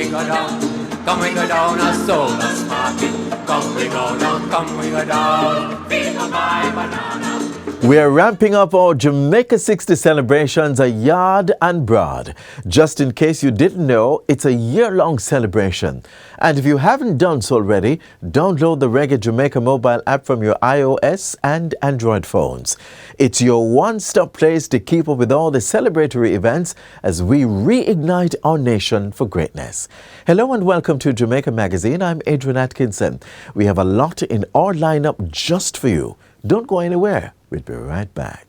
go down. Come we go down a Solas Market. Come we go down, come we go down. Feel my banana. We are ramping up our Jamaica 60 celebrations a yard and broad. Just in case you didn't know, it's a year-long celebration. And if you haven't done so already, download the Reggae Jamaica mobile app from your iOS and Android phones. It's your one-stop place to keep up with all the celebratory events as we reignite our nation for greatness. Hello and welcome to Jamaica Magazine. I'm Adrian Atkinson. We have a lot in our lineup just for you. Don't go anywhere. We'll be right back.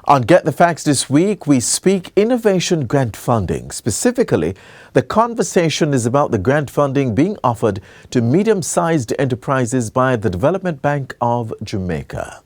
On Get the Facts this week, we speak innovation grant funding. Specifically, the conversation is about the grant funding being offered to medium-sized enterprises by the Development Bank of Jamaica.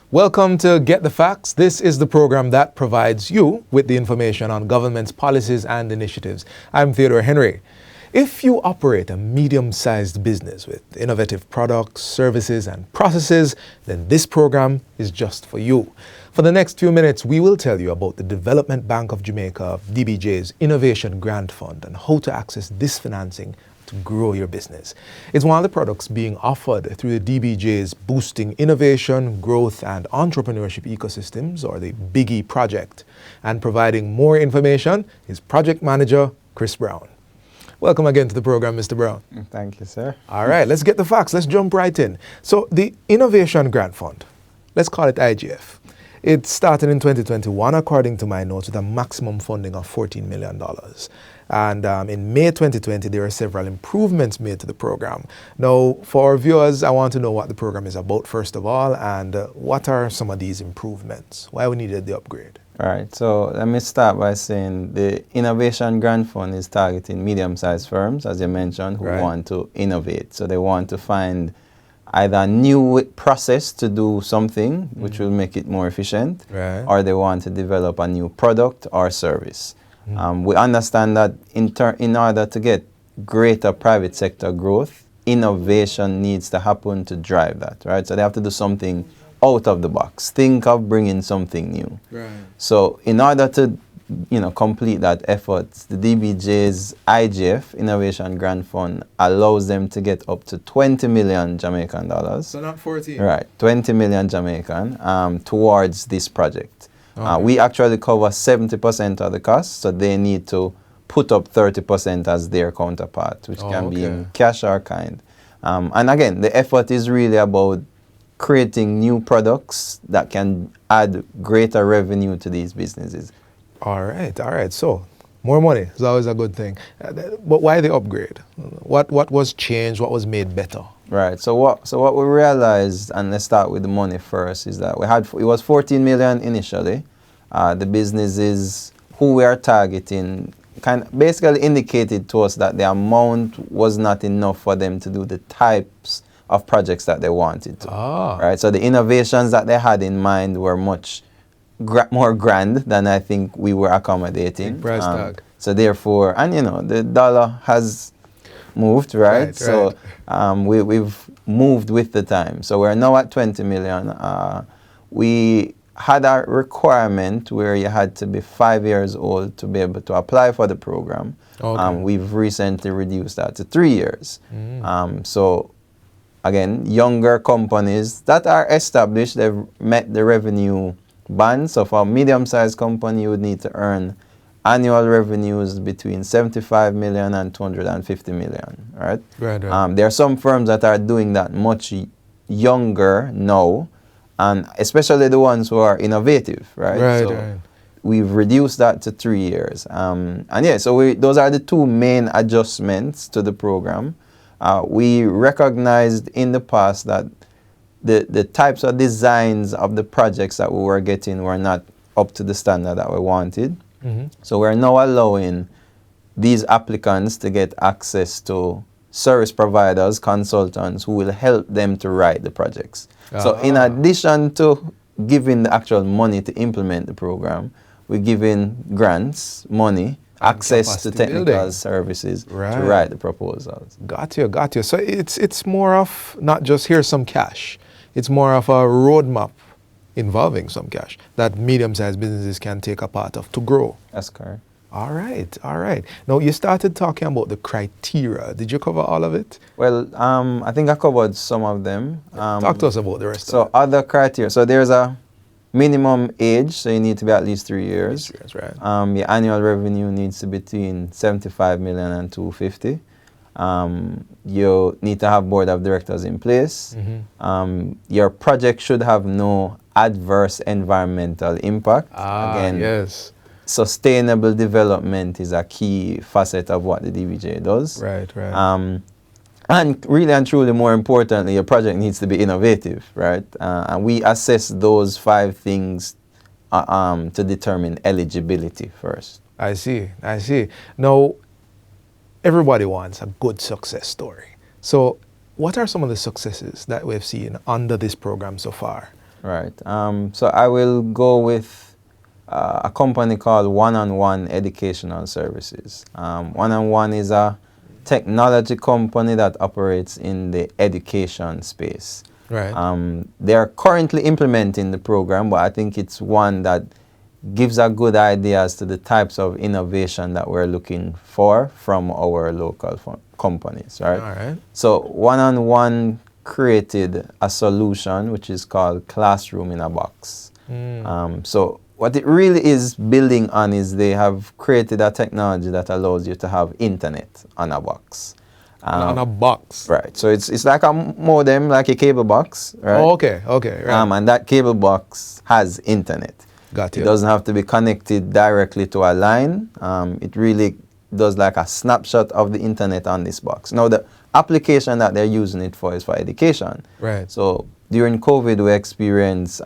Welcome to Get the Facts. This is the program that provides you with the information on government's policies and initiatives. I'm Theodore Henry. If you operate a medium-sized business with innovative products, services, and processes, then this program is just for you. For the next few minutes, we will tell you about the Development Bank of Jamaica, DBJ's Innovation Grant Fund, and how to access this financing to grow your business. It's one of the products being offered through the DBJ's Boosting Innovation, Growth and Entrepreneurship Ecosystems, or the BIGGE project. And providing more information is Project Manager Chris Brown. Welcome again to the program, Mr. Brown. Thank you, sir. All right, let's get the facts. Let's jump right in. So the Innovation Grant Fund, let's call it IGF. It started in 2021, according to my notes, with a maximum funding of $14 million. And in May 2020, there were several improvements made to the program. Now, for our viewers, I want to know what the program is about, first of all, and what are some of these improvements? Why we needed the upgrade? All right, so let me start by saying the Innovation Grant Fund is targeting medium-sized firms, as you mentioned, who want to innovate. So they want to find either a new process to do something, which will make it more efficient, or they want to develop a new product or service. We understand that in order to get greater private sector growth, innovation needs to happen to drive that, right? So they have to do something out of the box. Think of bringing something new. So in order to, complete that effort, the DBJ's IGF, Innovation Grant Fund, allows them to get up to 20 million Jamaican dollars. So not 14. Right, 20 million Jamaican towards this project. We actually cover 70% of the cost, so they need to put up 30% as their counterpart, which can be in cash or kind. And again, the effort is really about creating new products that can add greater revenue to these businesses. All right. So more money is always a good thing. But why the upgrade? What was changed? What was made better? Right. So what we realized, and let's start with the money first, is that it was 14 million initially. The businesses who we are targeting basically indicated to us that the amount was not enough for them to do the types of projects that they wanted to. Right. So the innovations that they had in mind were much more grand than I think we were accommodating. Big price tag. So therefore, and the dollar has moved, right? So we've moved with the time. So we're now at 20 million. We had a requirement where you had to be 5 years old to be able to apply for the program. We've recently reduced that to 3 years. So again, younger companies that are established, they've met the revenue band. So for a medium-sized company, you would need to earn annual revenues between 75 million and 250 million, right? There are some firms that are doing that much younger now, and especially the ones who are innovative, right? We've reduced that to 3 years. So those are the two main adjustments to the program. We recognized in the past that the types of designs of the projects that we were getting were not up to the standard that we wanted. So we're now allowing these applicants to get access to service providers, consultants who will help them to write the projects. So in addition to giving the actual money to implement the program, we're giving grants, money, access to technical services to write the proposals. Got you. So it's more of not just here's some cash. It's more of a roadmap involving some cash that medium-sized businesses can take a part of to grow. That's correct. All right. Now, you started talking about the criteria. Did you cover all of it? Well, I think I covered some of them. Talk to us about the rest of it. So other criteria. So there's a minimum age, so you need to be at least 3 years. Right. Your annual revenue needs to be between 75 million and 250. You need to have board of directors in place. Your project should have no adverse environmental impact. Again, yes. Sustainable development is a key facet of what the DBJ does. Right. And really and truly, more importantly, your project needs to be innovative, right? And we assess those 5 things to determine eligibility first. I see. Now, everybody wants a good success story. So what are some of the successes that we've seen under this program so far? Right. So I will go with a company called One-on-One Educational Services. One-on-One is a technology company that operates in the education space. Right. They are currently implementing the program, but I think it's one that gives a good idea as to the types of innovation that we're looking for from our local companies, right? All right. So One-on-One created a solution which is called Classroom in a Box. So what it really is building on is they have created a technology that allows you to have internet on a box. On a box. Right. So it's like a modem, like a cable box, right? Oh, okay. Right. And that cable box has internet. Got you. It doesn't have to be connected directly to a line. It really does like a snapshot of the internet on this box. Now, the application that they're using it for is for education. Right. So during COVID, we experienced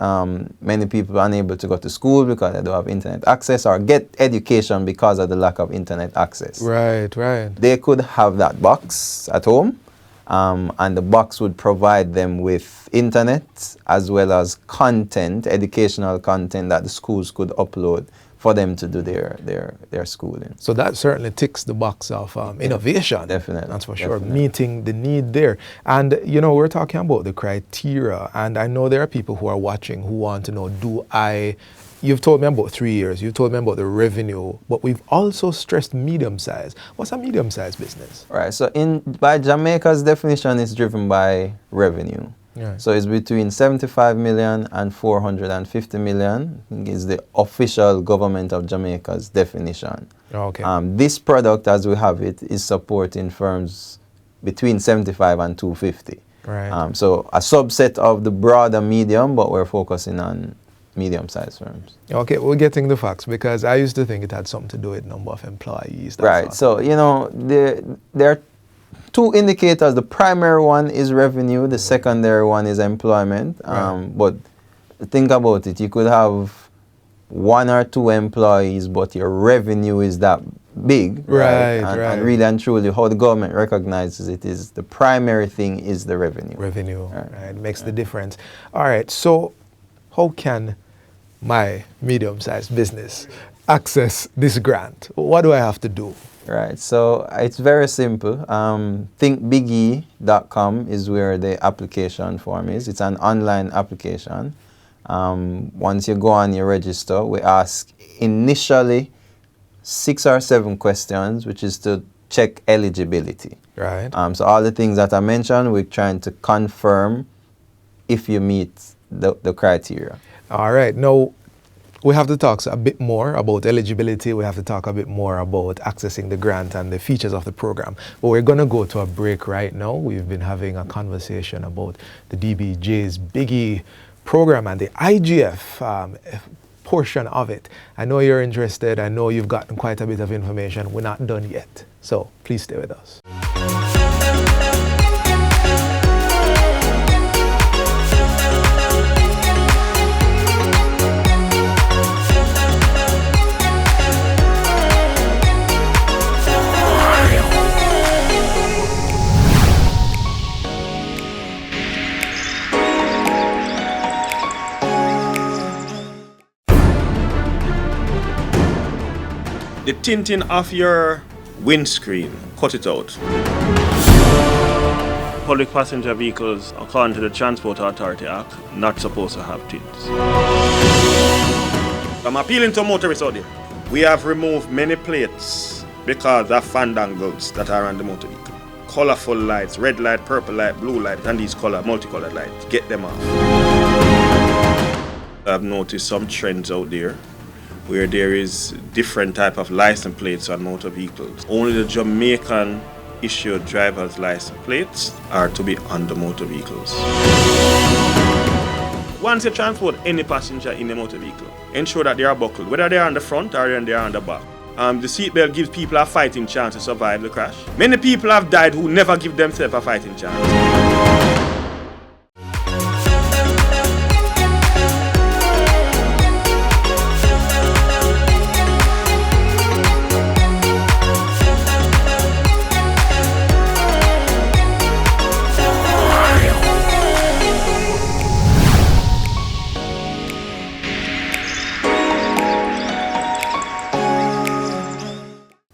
many people unable to go to school because they don't have internet access or get education because of the lack of internet access. Right. They could have that box at home, and the box would provide them with internet as well as content, educational content that the schools could upload for them to do their schooling. So that certainly ticks the box of innovation. Definitely. That's for sure. Definitely. Meeting the need there. And, we're talking about the criteria. And I know there are people who are watching who want to know, you've told me about 3 years. You've told me about the revenue. But we've also stressed medium-sized. What's a medium-sized business? Right. So by Jamaica's definition, it's driven by revenue. Yeah. So it's between 75 million and 450 million is the official government of Jamaica's definition. Okay. This product, as we have it, is supporting firms between 75 and 250. Right. So a subset of the broader medium, but we're focusing on medium-sized firms. Okay, we're getting the facts because I used to think it had something to do with number of employees. Right. So, there are 2 indicators. The primary one is revenue. The secondary one is employment. But think about it. You could have 1 or 2 employees, but your revenue is that big. Right. And really and truly, how the government recognizes it is the primary thing is the revenue. Right. Makes the difference. All right. So how can my medium-sized business access this grant? What do I have to do? Right, so it's very simple. Thinkbige.com is where the application form is. It's an online application. Once you go on, you register. We ask initially 6 or 7 questions, which is to check eligibility. Right. So all the things that I mentioned, we're trying to confirm if you meet the criteria. All right. Now, we have to talk a bit more about eligibility. We have to talk a bit more about accessing the grant and the features of the program. But we're going to go to a break right now. We've been having a conversation about the DBJ's Biggie program and the IGF portion of it. I know you're interested. I know you've gotten quite a bit of information. We're not done yet. So please stay with us. tinting of your windscreen, cut it out. Public passenger vehicles, according to the Transport Authority Act, not supposed to have tints. I'm appealing to motorists out there. We have removed many plates because of fandangles that are on the motor vehicle. Colorful lights, red light, purple light, blue light, and these multicolored lights. Get them off. I've noticed some trends out there where there is different type of license plates on motor vehicles. Only the Jamaican issued driver's license plates are to be on the motor vehicles. Once you transport any passenger in a motor vehicle, ensure that they are buckled, whether they are on the front or they are on the back. The seatbelt gives people a fighting chance to survive the crash. Many people have died who never give themselves a fighting chance.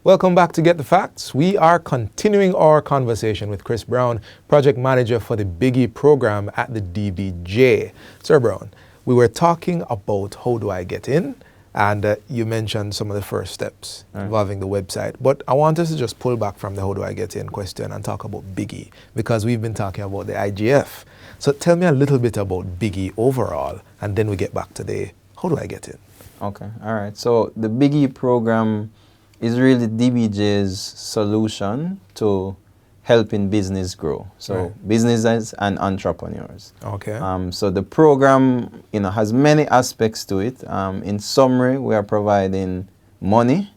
Welcome back to Get the Facts. We are continuing our conversation with Chris Brown, Project Manager for the Biggie program at the DBJ. Sir Brown, we were talking about how do I get in, and you mentioned some of the first steps involving the website. But I want us to just pull back from the how do I get in question and talk about Biggie, because we've been talking about the IGF. So tell me a little bit about Biggie overall, and then we get back to the how do I get in. Okay, all right. So the Biggie program is really DBJ's solution to helping business grow. So businesses and entrepreneurs. Okay. So the program, has many aspects to it. In summary, we are providing money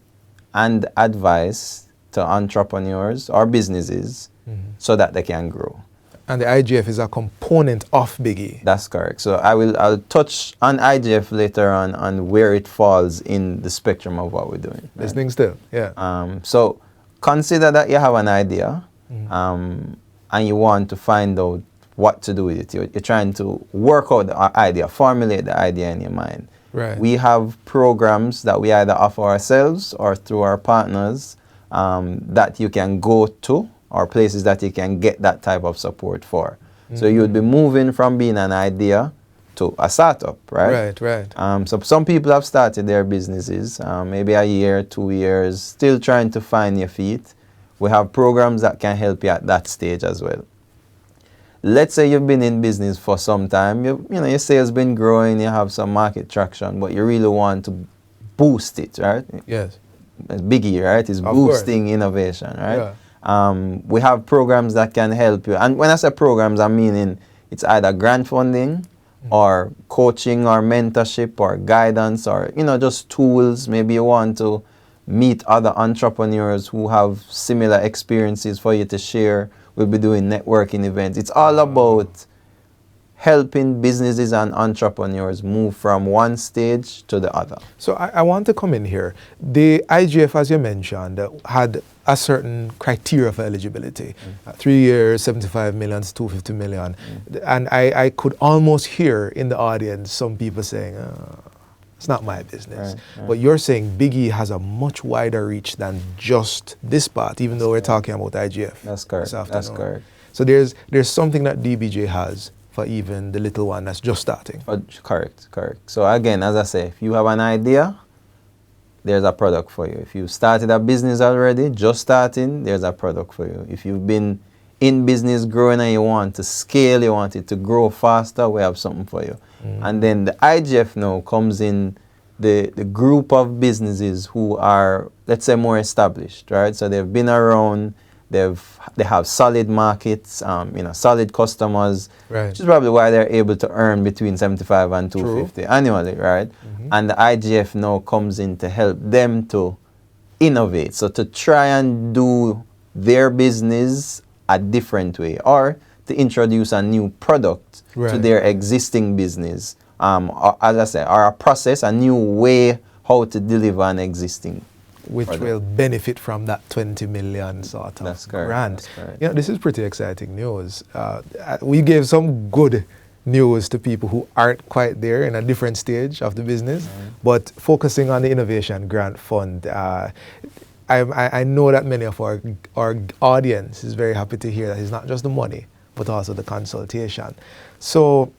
and advice to entrepreneurs or businesses so that they can grow. And the IGF is a component of Biggie. That's correct. So I'll touch on IGF later on where it falls in the spectrum of what we're doing. Right? Listening still, yeah. So consider that you have an idea and you want to find out what to do with it. You're trying to work out the idea, formulate the idea in your mind. Right. We have programs that we either offer ourselves or through our partners that you can go to, or places that you can get that type of support for. So you would be moving from being an idea to a startup, right? Right. So some people have started their businesses, maybe a year, 2 years, still trying to find your feet. We have programs that can help you at that stage as well. Let's say you've been in business for some time, your sales been growing, you have some market traction, but you really want to boost it, right? Yes. Biggie, right? Is boosting innovation, right? Yeah. We have programs that can help you. And when I say programs, I'm meaning it's either grant funding or coaching or mentorship or guidance or, just tools. Maybe you want to meet other entrepreneurs who have similar experiences for you to share. We'll be doing networking events. It's all about helping businesses and entrepreneurs move from one stage to the other. So I want to come in here. The IGF, as you mentioned, had a certain criteria for eligibility. 3 years, 75 million to 250 million. And I could almost hear in the audience some people saying, it's not my business. Right. But you're saying Biggie has a much wider reach than just this part, even though we're talking about IGF. That's correct. That's correct. So there's something that DBJ has for even the little one that's just starting. Correct. So again, as I say, if you have an idea, there's a product for you. If you started a business already, just starting, there's a product for you. If you've been in business growing and you want to scale, you want it to grow faster, we have something for you. And then the IGF now comes in the group of businesses who are, let's say, more established, right? So they've been around, they have solid markets, solid customers, right. Which is probably why they're able to earn between 75 and 250 annually, right? And the IGF now comes in to help them to innovate, so to try and do their business a different way, or to introduce a new product to their existing business, as I say, or a process, a new way how to deliver an existing which product will benefit from that 20 million sort of grant. That's correct. This is pretty exciting news. We gave some good news to people who aren't quite there in a different stage of the business, but focusing on the Innovation Grant Fund. I know that many of our audience is very happy to hear that it's not just the money, but also the consultation. So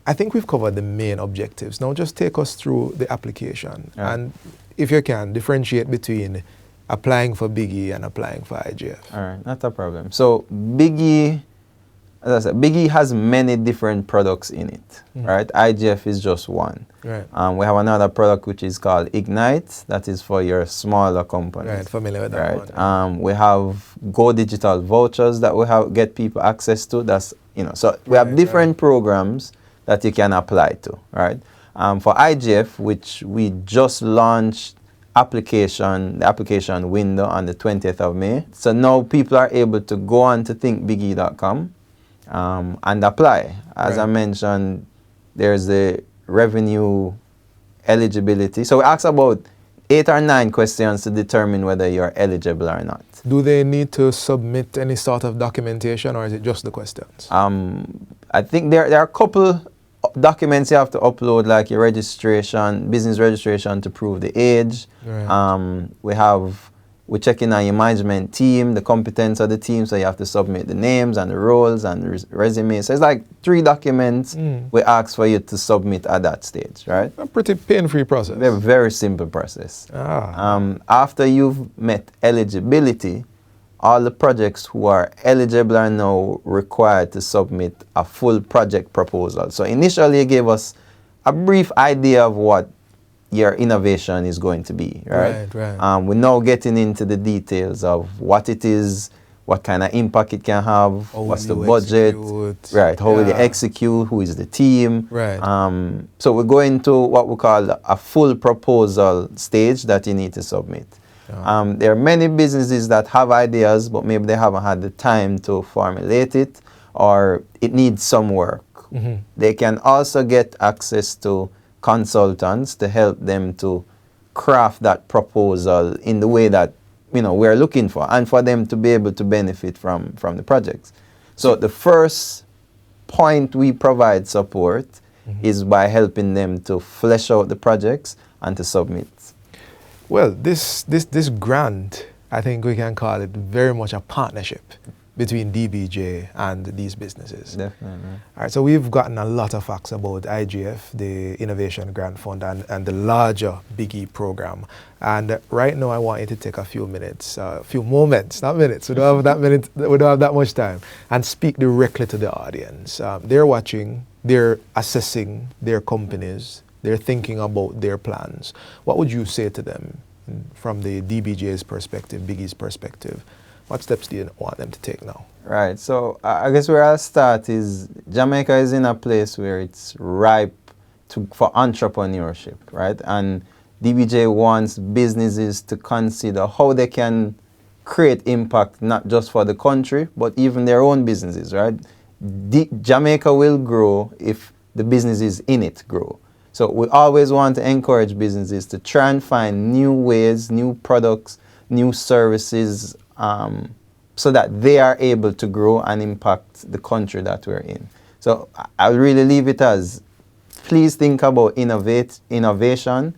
I think we've covered the main objectives. Now just take us through the application. And if you can, differentiate between applying for Biggie and applying for IGF. All right, not a problem. So Biggie, as I said, Biggie has many different products in it, right? IGF is just one. Right. We have another product which is called Ignite, that is for your smaller companies. Right, familiar with that Right. one. We have Go Digital vouchers that we have get people access to. That's, you know, so we have different programs that you can apply to, right? For IGF, which we just launched the application window on the 20th of May. So now people are able to go on to thinkbiggie.com and apply. As I mentioned, there's the revenue eligibility. So we ask about 8 or 9 questions to determine whether you're eligible or not. Do they need to submit any sort of documentation, or is it just the questions? I think there are a couple documents you have to upload, like your registration, business registration to prove the age. Right. We're checking on your management team, the competence of the team, so you have to submit the names and the roles and the resumes. So it's like 3 documents we ask for you to submit at that stage, right? A pretty pain-free process. A very simple process. After you've met eligibility, all the projects who are eligible are now required to submit a full project proposal. So initially you gave us a brief idea of what your innovation is going to be, right? We're now getting into the details of what it is, what kind of impact it can have, what's the budget, right? How will you execute, who is the team, right? So we're going to what we call a full proposal stage that you need to submit. There are many businesses that have ideas, but maybe they haven't had the time to formulate it, or it needs some work. They can also get access to consultants to help them to craft that proposal in the way that, you know, we're looking for, and for them to be able to benefit from the projects. So the first point we provide support is by helping them to flesh out the projects and to submit. Well, this grant, I think we can call it very much a partnership between DBJ and these businesses. Definitely. All right, so we've gotten a lot of facts about IGF, the Innovation Grant Fund, and the larger Biggie program. And right now I want you to take a few moments, not minutes, we don't have that much time, and speak directly to the audience. They're watching, they're assessing their companies, they're thinking about their plans. What would you say to them from the DBJ's perspective, Biggie's perspective? What steps do you want them to take now? Right, so I guess where I'll start is Jamaica is in a place where it's ripe for entrepreneurship, right? And DBJ wants businesses to consider how they can create impact, not just for the country, but even their own businesses, right? Jamaica will grow if the businesses in it grow. So we always want to encourage businesses to try and find new ways, new products, new services, so that they are able to grow and impact the country that we're in. So I'll really leave it as, please think about innovation.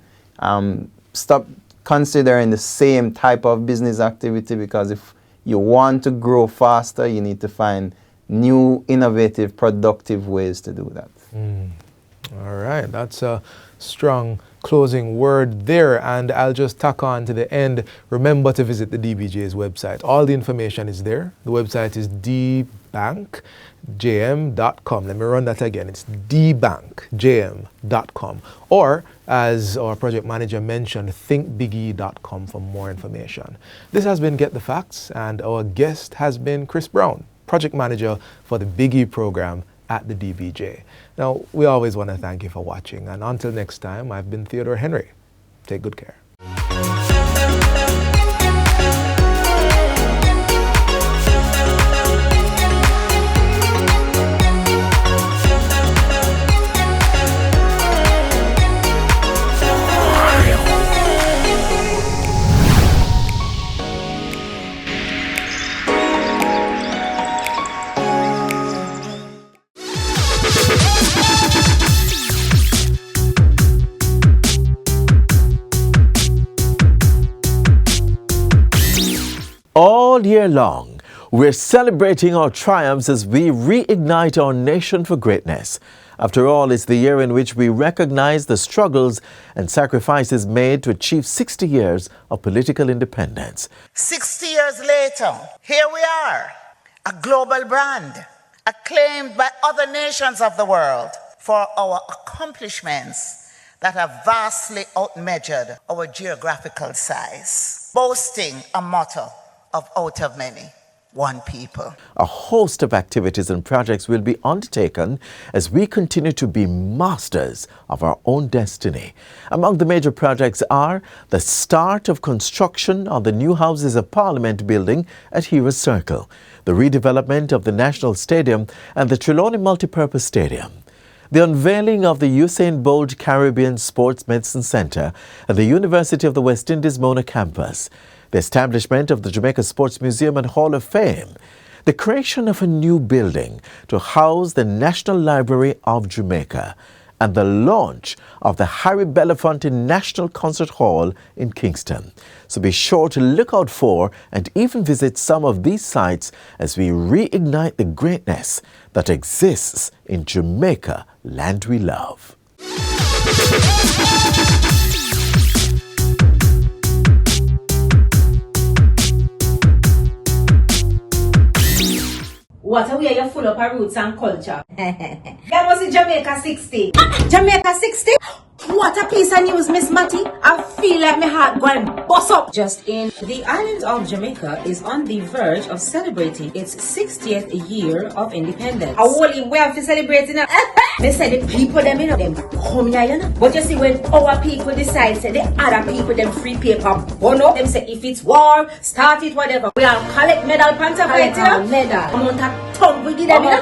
Stop considering the same type of business activity, because if you want to grow faster, you need to find new, innovative, productive ways to do that. All right, that's a strong closing word there, and I'll just tack on to the end. Remember to visit the DBJ's website. All the information is there. The website is dbankjm.com. Let me run that again. It's dbankjm.com. Or, as our project manager mentioned, thinkbiggie.com for more information. This has been Get the Facts, and our guest has been Chris Brown, project manager for the Biggie program at the DBJ. Now, we always want to thank you for watching, and until next time, I've been Theodore Henry. Take good care. year long, we're celebrating our triumphs as we reignite our nation for greatness. After all, it's the year in which we recognize the struggles and sacrifices made to achieve 60 years of political independence. 60 years later, here we are, a global brand, acclaimed by other nations of the world for our accomplishments that have vastly outmeasured our geographical size, boasting a motto of out of many, one people. A host of activities and projects will be undertaken as we continue to be masters of our own destiny. Among the major projects are the start of construction on the new Houses of Parliament building at Heroes Circle, the redevelopment of the National Stadium and the Trelawney Multipurpose Stadium, the unveiling of the Usain Bolt Caribbean Sports Medicine Center at the University of the West Indies Mona campus, the establishment of the Jamaica Sports Museum and Hall of Fame, the creation of a new building to house the National Library of Jamaica, and the launch of the Harry Belafonte National Concert Hall in Kingston. So be sure to look out for and even visit some of these sites as we reignite the greatness that exists in Jamaica, land we love. What a way you're full of our roots and culture. That was in Jamaica 60. Jamaica 60? What a piece of news, Miss Matty. I feel like my heart going bust up. Just in, the island of Jamaica is on the verge of celebrating its 60th year of independence. A whole way of celebrating it. They say the people them, you know, them come here, you know. But you see, when our people decide, say the other people them free paper, bono, them say if it's war, start it, whatever. We all collect medal, panta, right, you know. Medal. Amount of tongue we give them, you know.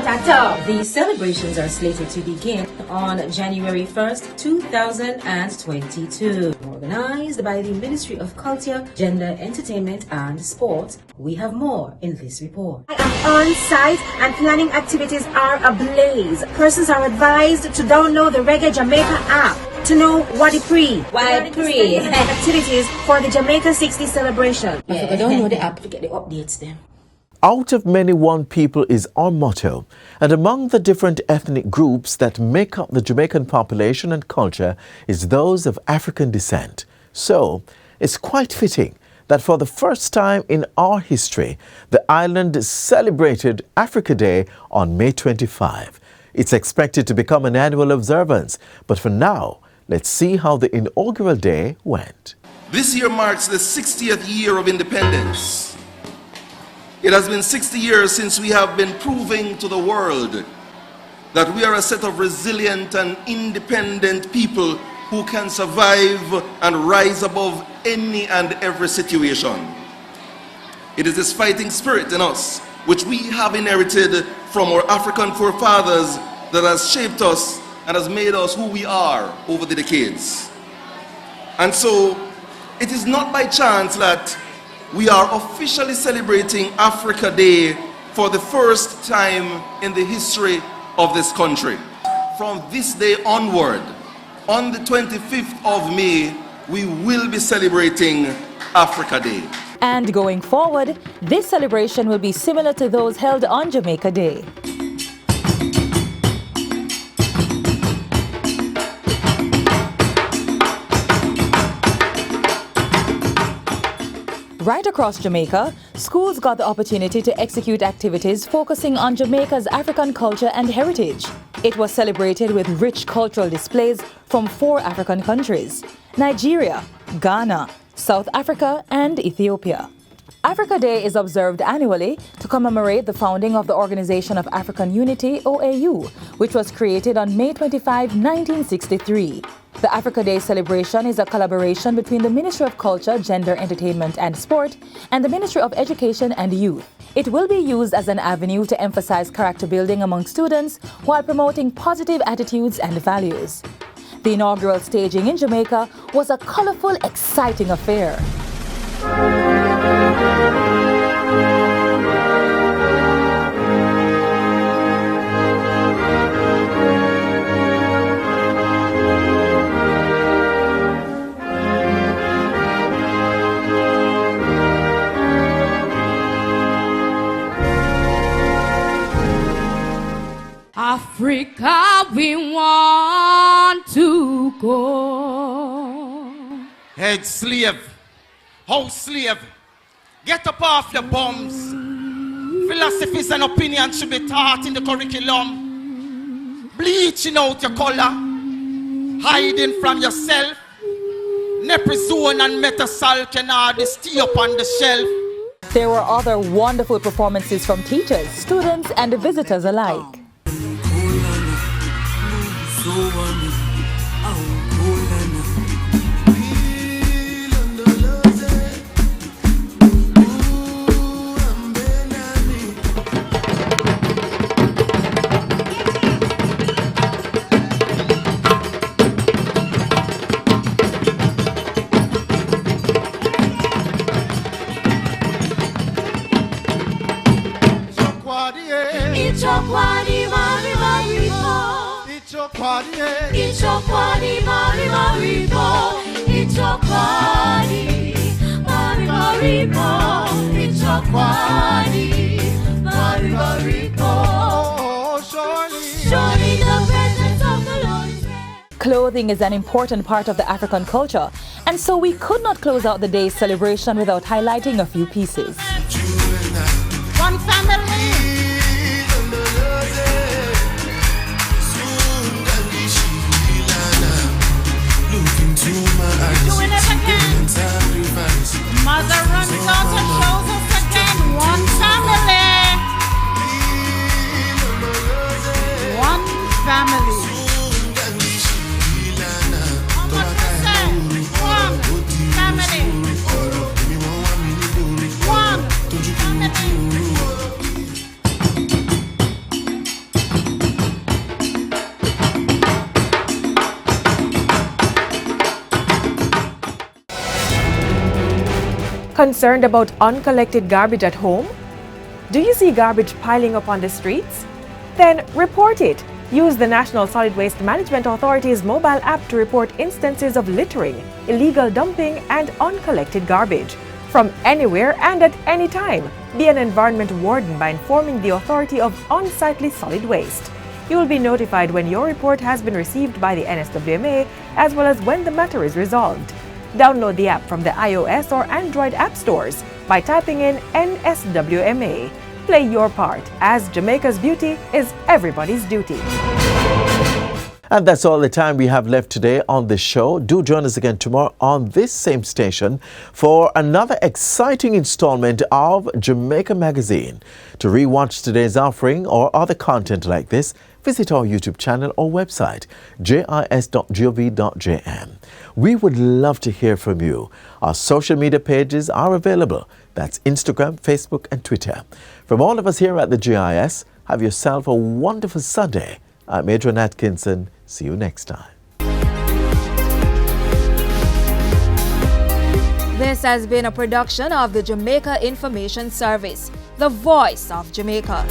The celebrations are slated to begin on January 1st, 2022. Organized by the Ministry of Culture, Gender, Entertainment and Sport. We have more in this report. I am on site and planning activities are ablaze. Persons are advised to download the Reggae Jamaica app to know what it pre. Why pre? Activities for the Jamaica 60 celebration. If you don't know the app to get the updates then. Out of many, one people is our motto, and among the different ethnic groups that make up the Jamaican population and culture is those of African descent. So, it's quite fitting that for the first time in our history, the island celebrated Africa Day on May 25. It's expected to become an annual observance, but for now, let's see how the inaugural day went. This year marks the 60th year of independence. It has been 60 years since we have been proving to the world that we are a set of resilient and independent people who can survive and rise above any and every situation. It is this fighting spirit in us, which we have inherited from our African forefathers, that has shaped us and has made us who we are over the decades. And so, it is not by chance that we are officially celebrating Africa Day for the first time in the history of this country. From this day onward, on the 25th of May, we will be celebrating Africa Day. And going forward, this celebration will be similar to those held on Jamaica Day. Right across Jamaica, schools got the opportunity to execute activities focusing on Jamaica's African culture and heritage. It was celebrated with rich cultural displays from 4 African countries: Nigeria, Ghana, South Africa, and Ethiopia. Africa Day is observed annually to commemorate the founding of the Organization of African Unity, OAU, which was created on May 25, 1963. The Africa Day celebration is a collaboration between the Ministry of Culture, Gender, Entertainment and Sport and the Ministry of Education and Youth. It will be used as an avenue to emphasize character building among students while promoting positive attitudes and values. The inaugural staging in Jamaica was a colorful, exciting affair. Africa we want to go. Head slave, house slave, get up off your bums. Philosophies and opinions should be taught in the curriculum. Bleaching out your color, hiding from yourself. Neprizone and Metasol can hardly stay up on the shelf. There were other wonderful performances from teachers, students, and visitors alike. Clothing is an important part of the African culture, and so we could not close out the day's celebration without highlighting a few pieces. One family. Doing it again. Mother runs out and shows us again. One family. One family. One family. One family. Concerned about uncollected garbage at home? Do you see garbage piling up on the streets? Then report it. Use the National Solid Waste Management Authority's mobile app to report instances of littering, illegal dumping, and uncollected garbage. From anywhere and at any time, be an environment warden by informing the authority of unsightly solid waste. You will be notified when your report has been received by the NSWMA, as well as when the matter is resolved. Download the app from the iOS or Android app stores by typing in NSWMA. Play your part, as Jamaica's beauty is everybody's duty. And that's all the time we have left today on this show. Do join us again tomorrow on this same station for another exciting installment of Jamaica Magazine. To rewatch today's offering or other content like this, visit our YouTube channel or website, jis.gov.jm. We would love to hear from you. Our social media pages are available. That's Instagram, Facebook, and Twitter. From all of us here at the GIS, have yourself a wonderful Sunday. I'm Adrian Atkinson. See you next time. This has been a production of the Jamaica Information Service, the voice of Jamaica.